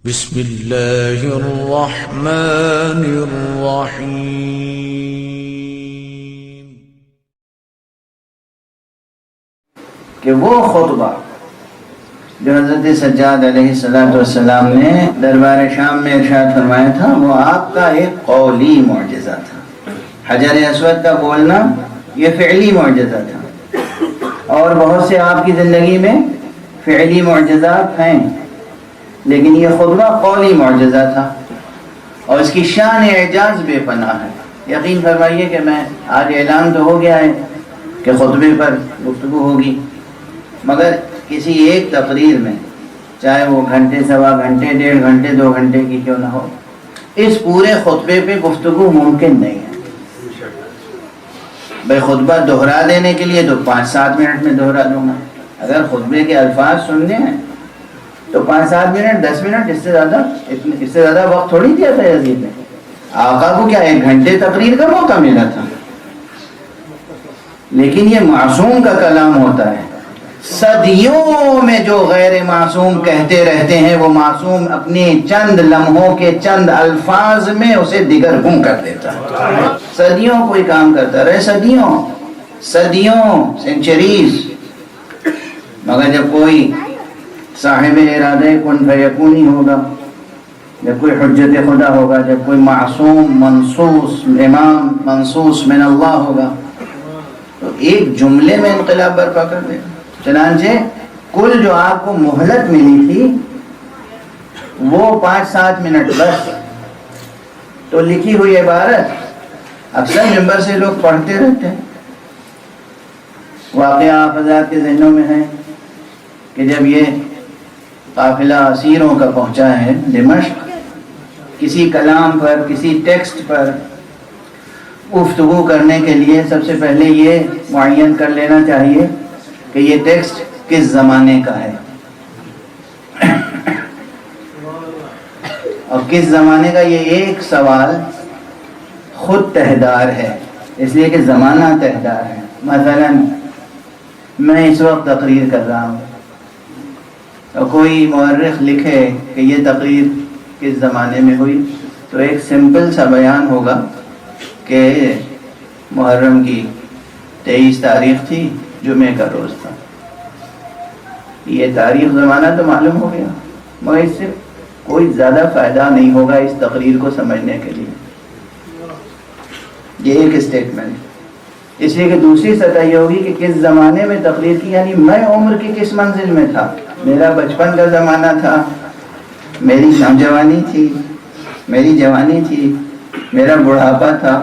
بسم اللہ الرحمن الرحیم۔ کہ وہ خطبہ جو حضرت سجاد علیہ السلام نے دربار شام میں ارشاد فرمایا تھا، وہ آپ کا ایک قولی معجزہ تھا۔ حجر اسود کا بولنا یہ فعلی معجزہ تھا، اور بہت سے آپ کی زندگی میں فعلی معجزات ہیں، لیکن یہ خطبہ قولی معجزہ تھا، اور اس کی شان اعجاز بے پناہ ہے۔ یقین فرمائیے کہ میں آج اعلان تو ہو گیا ہے کہ خطبے پر گفتگو ہوگی، مگر کسی ایک تقریر میں، چاہے وہ گھنٹے، سوا گھنٹے، 1.5 گھنٹے، 2 گھنٹے کی کیوں نہ ہو، اس پورے خطبے پہ گفتگو ممکن نہیں ہے۔ بھائی خطبہ دہرا دینے کے لیے تو 5-7 منٹ میں دہرا دوں گا، اگر خطبے کے الفاظ سننے ہیں تو 5-7 منٹ، 10 منٹ، اس سے زیادہ وقت تھوڑی دیا تھا یزید نے۔ آقا کو کیا 1 گھنٹے تقریر کا موقع ملا تھا؟ لیکن یہ معصوم کا کلام ہوتا ہے، صدیوں میں جو غیر معصوم کہتے رہتے ہیں، وہ معصوم اپنے چند لمحوں کے چند الفاظ میں اسے دگرگوں کر دیتا ہے۔ صدیوں کوئی کام کرتا رہے، صدیوں، سینچریز، مگر جب کوئی صاحب ارادہ کن فیکونی ہوگا، جب کوئی حجت خدا ہوگا، جب کوئی معصوم منصوص امام منصوص من اللہ ہوگا، تو ایک جملے میں انقلاب برپا کر دے گا۔ چنانچہ کل جو آپ کو مہلت ملی تھی وہ 5-7 منٹ بس، تو لکھی ہوئی عبارت اکثر منبر سے لوگ پڑھتے رہتے ہیں۔ واقعہ آپ حضرات کے ذہنوں میں ہے کہ جب یہ قافلہ اسیروں کا پہنچا ہے دمشق، کسی کلام پر، کسی ٹیکسٹ پر گفتگو کرنے کے لیے سب سے پہلے یہ معین کر لینا چاہیے کہ یہ ٹیکسٹ کس زمانے کا ہے اور کس زمانے کا۔ یہ ایک سوال خود تہدار ہے، اس لیے کہ زمانہ تہدار ہے۔ مثلا میں اس وقت تقریر کر رہا ہوں اور کوئی مورخ لکھے کہ یہ تقریر کس زمانے میں ہوئی، تو ایک سمپل سا بیان ہوگا کہ محرم کی 23 تاریخ تھی، جمعے کا روز تھا۔ یہ تاریخ زمانہ تو معلوم ہو گیا، مگر اس سے کوئی زیادہ فائدہ نہیں ہوگا اس تقریر کو سمجھنے کے لیے۔ یہ ایک اسٹیٹمنٹ، اس لیے کہ دوسری سطح یہ ہوگی کہ کس زمانے میں تقریر کی، یعنی میں عمر کی کس منزل میں تھا، میرا بچپن کا زمانہ تھا، میری نوجوانی تھی، میری جوانی تھی، میرا بڑھاپا تھا۔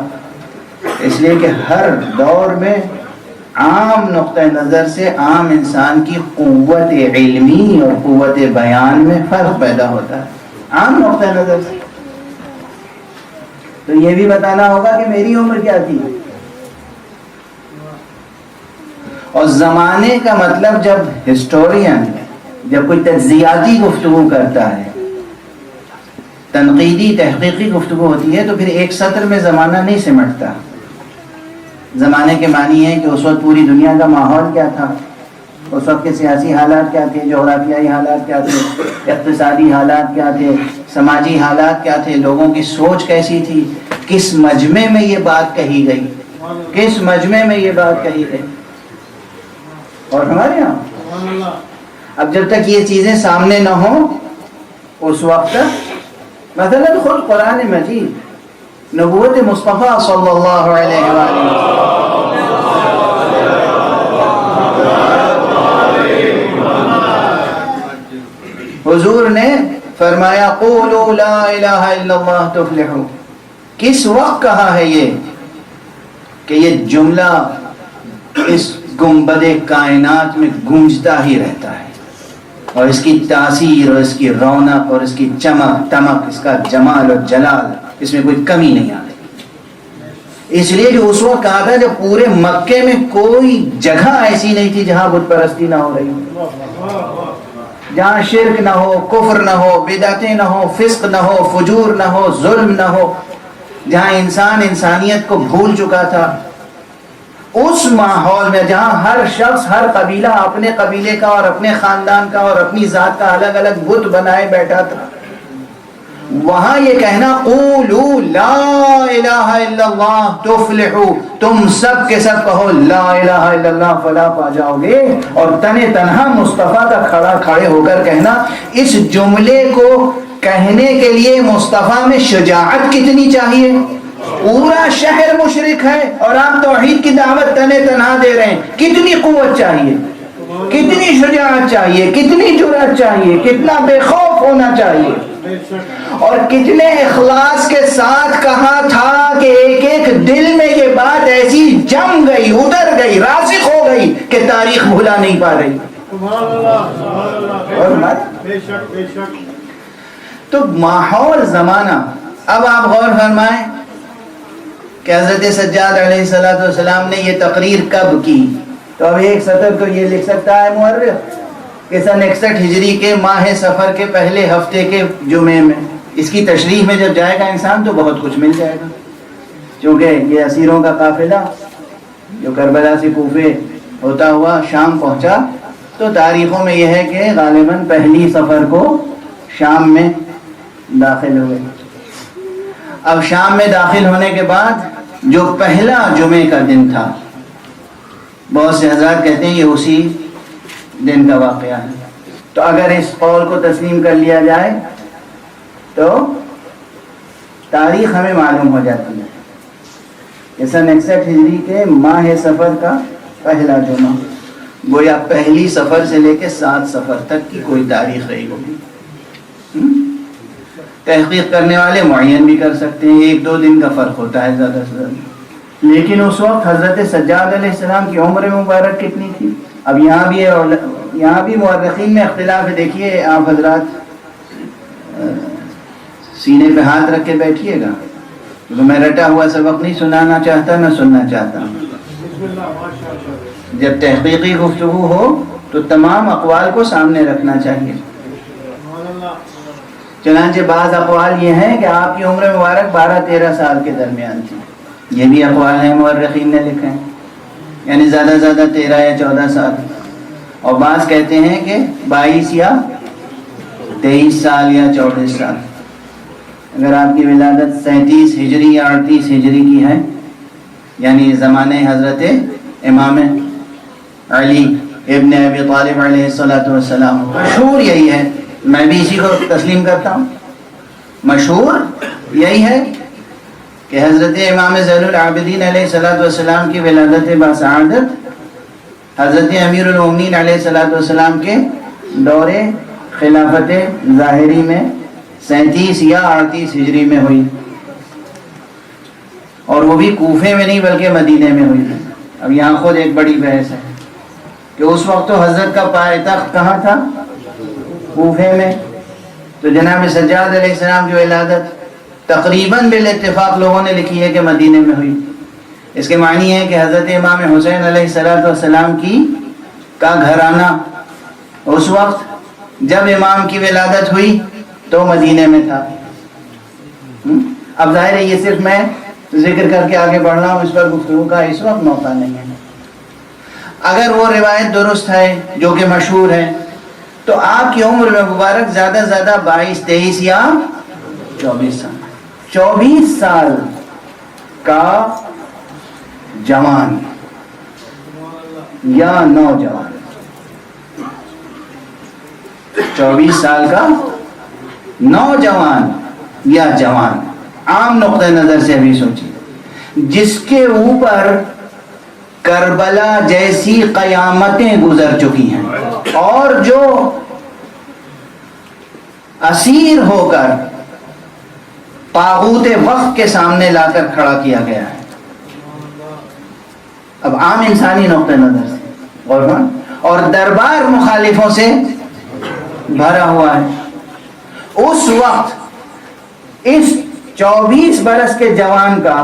اس لیے کہ ہر دور میں عام نقطہ نظر سے عام انسان کی قوت علمی اور قوت بیان میں فرق پیدا ہوتا ہے، عام نقطہ نظر سے۔ تو یہ بھی بتانا ہوگا کہ میری عمر کیا تھی۔ اور زمانے کا مطلب، جب ہسٹورین، جب کوئی تجزیاتی گفتگو کرتا ہے، تنقیدی تحقیقی گفتگو ہوتی ہے، تو پھر ایک سطر میں زمانہ نہیں سمٹتا۔ زمانے کے معنی ہے کہ اس وقت پوری دنیا کا ماحول کیا تھا، اس وقت کے سیاسی حالات کیا تھے، جغرافیائی حالات کیا تھے، اقتصادی حالات کیا تھے، سماجی حالات کیا تھے، لوگوں کی سوچ کیسی تھی، کس مجمع میں یہ بات کہی گئی، کس مجمع میں یہ بات کہی گئی۔ اور ہمارے یہاں اب جب تک یہ چیزیں سامنے نہ ہوں، اس وقت تک مثلا خود قرآن مجید، نبوت مصطفیٰ صلی اللہ علیہ وآلہ حضور نے فرمایا قولوا لا الہ الا اللہ تفلحوا۔ کس وقت کہا ہے یہ کہ یہ جملہ اس گنبد کائنات میں گونجتا ہی رہتا ہے، اور اس کی تاثیر اور اس کی رونق اور اس کی چمک تمک، اس کا جمال اور جلال، اس میں کوئی کمی نہیں آتی۔ اس لیے کہ اس وقت کہا تھا جب پورے مکے میں کوئی جگہ ایسی نہیں تھی جہاں بت پرستی نہ ہو رہی ہو، جہاں شرک نہ ہو، کفر نہ ہو، بدعتیں نہ ہو، فسق نہ ہو، فجور نہ ہو، ظلم نہ ہو، جہاں انسان انسانیت کو بھول چکا تھا۔ اس ماحول میں جہاں ہر شخص، ہر قبیلہ اپنے قبیلے کا اور اپنے خاندان کا اور اپنی ذات کا الگ الگ بت بنائے بیٹھا تھا، وہاں یہ کہنا قولوا لا الہ الا اللہ تفلحوا، تم سب کے سب کہو لا الہ الا اللہ فلاح پا جاؤ گے، اور تنہا مصطفیٰ کا کھڑے ہو کر کہنا، اس جملے کو کہنے کے لیے مصطفیٰ میں شجاعت کتنی چاہیے؟ پورا شہر مشرک ہے اور آپ توحید کی دعوت تنہا دے رہے ہیں، کتنی قوت چاہیے، کتنی شجاعت چاہیے، کتنی جرأت چاہیے، کتنا بے خوف ہونا چاہیے، اور کتنے اخلاص کے ساتھ کہا تھا کہ ایک ایک دل میں یہ بات ایسی جم گئی، اتر گئی، راسخ ہو گئی کہ تاریخ بھلا نہیں پا رہی۔ تو ماحول زمانہ، اب آپ غور فرمائیں کہ حضرت سجاد علیہ السلام نے یہ تقریر کب کی؟ تو اب ایک سطر تو یہ لکھ سکتا ہے مورخ کہ سن 61 ہجری کے ماہ سفر کے پہلے ہفتے کے جمعے میں، اس کی تشریح میں جب جائے گا انسان تو بہت کچھ مل جائے گا، چونکہ یہ اسیروں کا قافلہ جو کربلا سے کوفے ہوتا ہوا شام پہنچا، تو تاریخوں میں یہ ہے کہ غالباً پہلی سفر کو شام میں داخل ہوئے۔ اب شام میں داخل ہونے کے بعد جو پہلا جمعے کا دن تھا، بہت سے حضرات کہتے ہیں یہ اسی دن کا واقعہ ہے۔ تو اگر اس قول کو تسلیم کر لیا جائے تو تاریخ ہمیں معلوم ہو جاتی ہے کہ سن 61 ہجری کے ماہ سفر کا پہلا جمعہ، گویا پہلی سفر سے لے کے 7 سفر تک کی کوئی تاریخ رہی ہوگی۔ تحقیق کرنے والے معین بھی کر سکتے ہیں، 1-2 دن کا فرق ہوتا ہے زیادہ سے زیادہ، لیکن اس وقت حضرت سجاد علیہ السلام کی عمر مبارک کتنی تھی؟ اب یہاں بھی مورخین میں اختلاف ہے۔ دیکھیے آپ حضرات سینے پہ ہاتھ رکھ کے بیٹھیے گا، کیونکہ میں رٹا ہوا سبق نہیں سنانا چاہتا، نہ سننا چاہتا ہوں۔ جب تحقیقی گفتگو ہو تو تمام اقوال کو سامنے رکھنا چاہیے۔ چنانچہ بعض اقوال یہ ہیں کہ آپ کی عمر مبارک 12-13 سال کے درمیان تھی، یہ بھی اقوال ہیں مورخین نے لکھے ہیں، یعنی زیادہ سے زیادہ 13 یا 14 سال، اور بعض کہتے ہیں کہ 22 یا 23 سال یا 34 سال۔ اگر آپ کی ولادت 37 ہجری یا 38 ہجری کی ہے، یعنی زمانے حضرت امام علی ابن ابی طالب علیہ السلام، مشہور یہی ہے، میں بھی اسی کو تسلیم کرتا ہوں، مشہور یہی ہے کہ حضرت امام زین العابدین علیہ السلام کی ولادت باسعادت حضرت امیر المومنین علیہ السلام کے دور خلافت ظاہری میں 37 یا 38 ہجری میں ہوئی، اور وہ بھی کوفے میں نہیں بلکہ مدینے میں ہوئی۔ اب یہاں خود ایک بڑی بحث ہے کہ اس وقت تو حضرت کا پائے تخت کہاں تھا؟ کوفے میں، تو جناب سجاد علیہ السلام کی ولادت تقریباً بالاتفاق لوگوں نے لکھی ہے کہ مدینے میں ہوئی۔ اس کے معنی ہے کہ حضرت امام حسین علیہ السلام کا گھرانہ اس وقت جب امام کی ولادت ہوئی تو مدینے میں تھا۔ اب ظاہر ہے یہ صرف میں ذکر کر کے آگے بڑھ رہا ہوں، اس پر گفتگو کا اس وقت موقع نہیں ہے۔ اگر وہ روایت درست ہے جو کہ مشہور ہے تو آپ کی عمر میں مبارک زیادہ سے زیادہ 22، 23 یا 24 سال، 24 سال کا جوان یا نوجوان، 24 سال کا نوجوان یا جوان، عام نقطہ نظر سے ابھی سوچیے، جس کے اوپر کربلا جیسی قیامتیں گزر چکی ہیں اور جو اسیر ہو کر طاغوت وقت کے سامنے لا کر کھڑا کیا گیا ہے۔ اب عام انسانی نقطہ نظر سے اور دربار مخالفوں سے بھرا ہوا ہے، اس وقت اس 24 برس کے جوان کا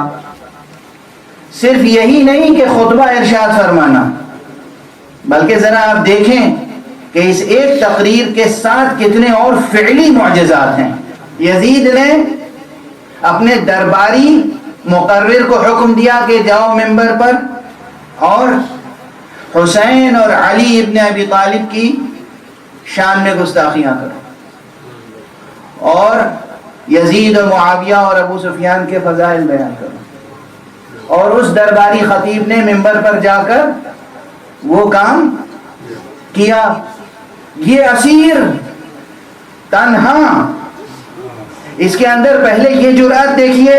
صرف یہی نہیں کہ خطبہ ارشاد فرمانا، بلکہ ذرا آپ دیکھیں کہ اس ایک تقریر کے ساتھ کتنے اور فعلی معجزات ہیں۔ یزید نے اپنے درباری مقرر کو حکم دیا کہ جاؤ منبر پر اور حسین اور علی ابن ابی طالب کی شان میں گستاخیاں کرو، اور یزید و معاویہ اور ابو سفیان کے فضائل بیان کروں، اور اس درباری خطیب نے منبر پر جا کر وہ کام کیا. یہ اسیر تنہا، اس کے اندر پہلے یہ جرأت دیکھیے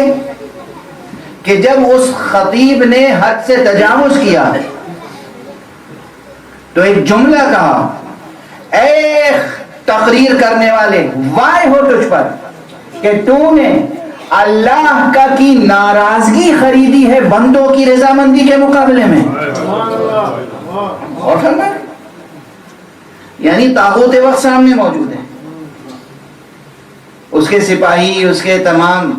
کہ جب اس خطیب نے حد سے تجاوز کیا تو ایک جملہ کہا، اے تقریر کرنے والے، وائے ہو تجھ پر کہ تو نے اللہ کا کی ناراضگی خریدی ہے بندوں کی رضامندی کے مقابلے میں. اور فرمایا یعنی طاغوت وقت سامنے موجود ہے، اس کے سپاہی، اس کے تمام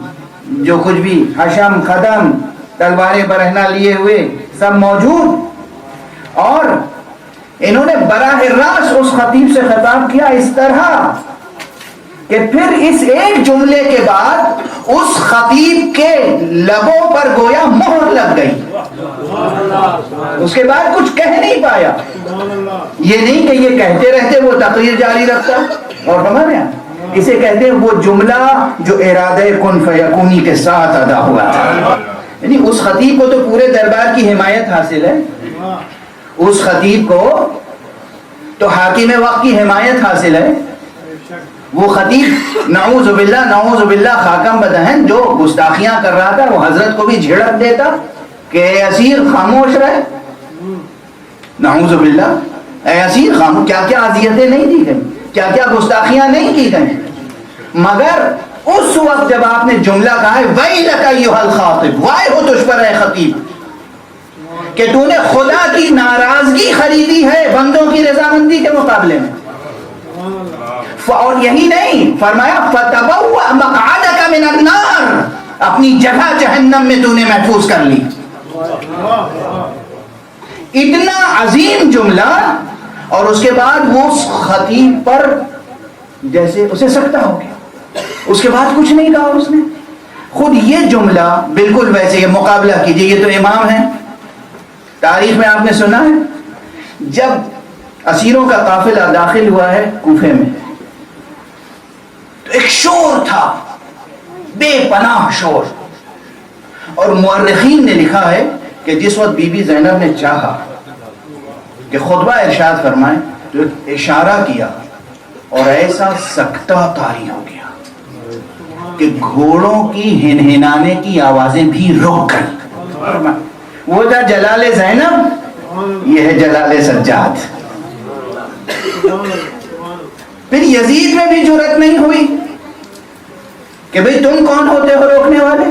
جو کچھ بھی حشم خدم تلواریں برہنہ لیے ہوئے سب موجود، اور انہوں نے براہ راست اس خطیب سے خطاب کیا اس طرح کہ پھر اس ایک جملے کے بعد اس خطیب کے لبوں پر گویا مہر لگ گئی، اس کے بعد کچھ کہہ نہیں پایا. یہ نہیں کہ یہ کہتے رہتے وہ تقریر جاری رکھتا، اور سمجھ اسے کہتے ہیں وہ جملہ جو ارادہ کن فیکونی کے ساتھ ادا ہوا تھا. یعنی اس خطیب کو تو پورے دربار کی حمایت حاصل ہے، اس خطیب کو تو حاکم وقت کی حمایت حاصل ہے. وہ خطیب نعوذ باللہ خاکم بدہن جو گستاخیاں کر رہا تھا، وہ حضرت کو بھی جھڑک دیتا کہ اے اسیر خاموش رہے. نعوذ باللہ، اے اسیر خاموش. کیا کیا اذیتیں نہیں دی گئی، کیا کیا گستاخیاں نہیں کی گئی، مگر اس وقت جب آپ نے جملہ کہا ہے ویلک ایھا الخاطب، وائے ہو تجھ پر اے خطیب کہ تو نے خدا کی ناراضگی خریدی ہے بندوں کی رضامندی کے مقابلے میں. اور یہی نہیں فرمایا فتبوأ مقعدک من النار، اپنی جگہ جہنم میں تو نے محفوظ کر لی. اتنا عظیم جملہ، اور اس کے بعد وہ خطیب پر جیسے اسے سکتا ہو گیا، اس کے بعد کچھ نہیں کہا اس نے. خود یہ جملہ بالکل ویسے، یہ مقابلہ کیجئے، یہ تو امام ہے، تاریخ میں آپ نے سنا ہے جب اسیروں کا قافلہ داخل ہوا ہے کوفے میں تو ایک شور تھا، بے پناہ شور، اور مورخین نے لکھا ہے کہ جس وقت بی بی زینب نے چاہا کہ خطبہ ارشاد فرمائے تو اشارہ کیا اور ایسا سکتہ طاری ہو گیا کہ گھوڑوں کی ہنہنانے کی آوازیں بھی رک گئی. وہ تھا جلال زینب، یہ ہے جلال سجاد. پھر یزید میں بھی جرأت نہیں ہوئی کہ بھئی تم کون ہوتے ہو روکنے والے،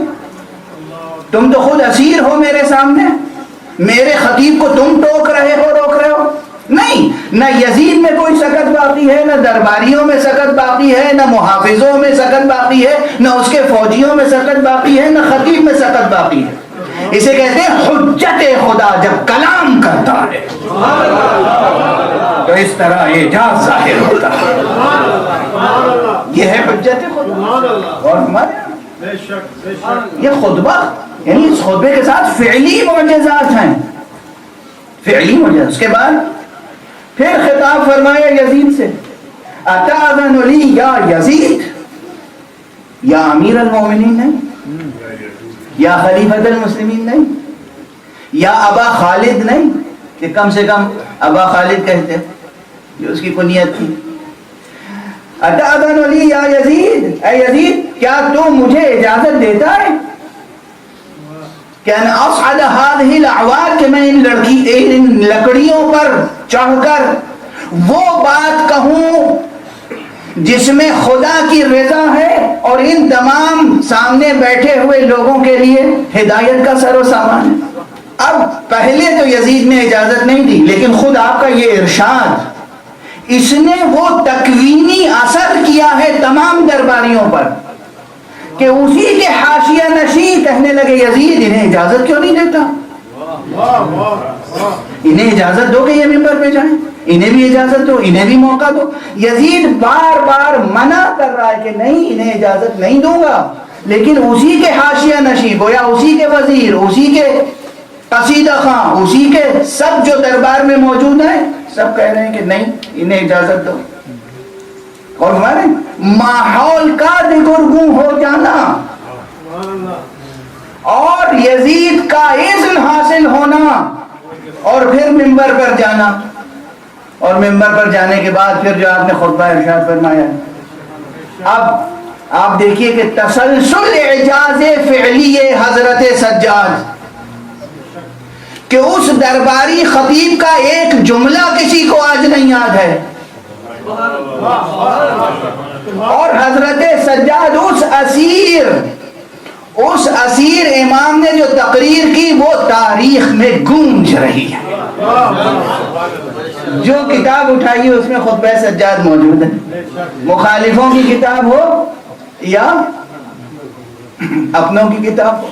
تم تو خود اسیر ہو میرے سامنے، میرے خطیب کو تم ٹوک رہے ہو، روک رہے ہو. نہیں، نہ یزید میں کوئی سکت باقی ہے، نہ درباریوں میں سکت باقی ہے، نہ محافظوں میں سکت باقی ہے، نہ اس کے فوجیوں میں سکت باقی ہے، نہ خطیب میں سکت باقی ہے. اسے کہتے ہیں حجت خدا جب کلام کرتا ہے تو اس طرح اعجاز ظاہر ہوتا ہے. یہ ہے حجت خدا. اور ہمارے یہ خطبہ، یعنی اس خطبے کے ساتھ فعلی معجزات ہیں، فعلی معجزات. اس کے بعد پھر خطاب فرمایا یزید سے، اتاذن لی یا یزید، یا امیر المومنین نہیں، یا خلیفۃ المسلمین نہیں، یا ابا خالد نہیں، کہ کم سے کم ابا خالد کہتے جو اس کی کنیت تھی. اتاذن لی یا یزید، اے یزید کیا تو مجھے اجازت دیتا ہے کہ ان اصعد هذه الاعواد، کہ میں ان لکڑیوں پر چڑھ کر وہ بات کہوں جس میں خدا کی رضا ہے اور ان تمام سامنے بیٹھے ہوئے لوگوں کے لیے ہدایت کا سر و سامان ہے. اب پہلے تو یزید نے اجازت نہیں دی، لیکن خود آپ کا یہ ارشاد، اس نے وہ تکوینی اثر کیا ہے تمام درباریوں پر کہ اسی کے حاشیہ نشین کہنے لگے یزید انہیں اجازت کیوں نہیں دیتا، انہیں اجازت دو کہ یہ منبر پہ جائیں، انہیں بھی اجازت دو، انہیں بھی موقع دو. یزید بار بار منع کر رہا ہے کہ نہیں انہیں اجازت نہیں دوں گا، لیکن اسی کے حاشیہ نشین، گویا اسی کے وزیر، اسی کے قصیدہ خواں، اسی کے سب جو دربار میں موجود ہیں سب کہہ رہے ہیں کہ نہیں انہیں اجازت دو. اور ہمارے ماحول کا دگرگوں ہو پھر ممبر پر جانا، اور ممبر پر جانے کے بعد پھر جو آپ نے خطبہ ارشاد فرمایا. اب آپ دیکھیے کہ تسلسل اعجاز فعلی حضرت سجاد کہ اس درباری خطیب کا ایک جملہ کسی کو آج نہیں یاد ہے، اور حضرت سجاد اس اسیر امام نے جو تقریر کی وہ تاریخ میں گونج رہی ہے. جو کتاب اٹھائیے اس میں خطبہ سجاد موجود ہے، مخالفوں کی کتاب ہو یا اپنوں کی کتاب ہو.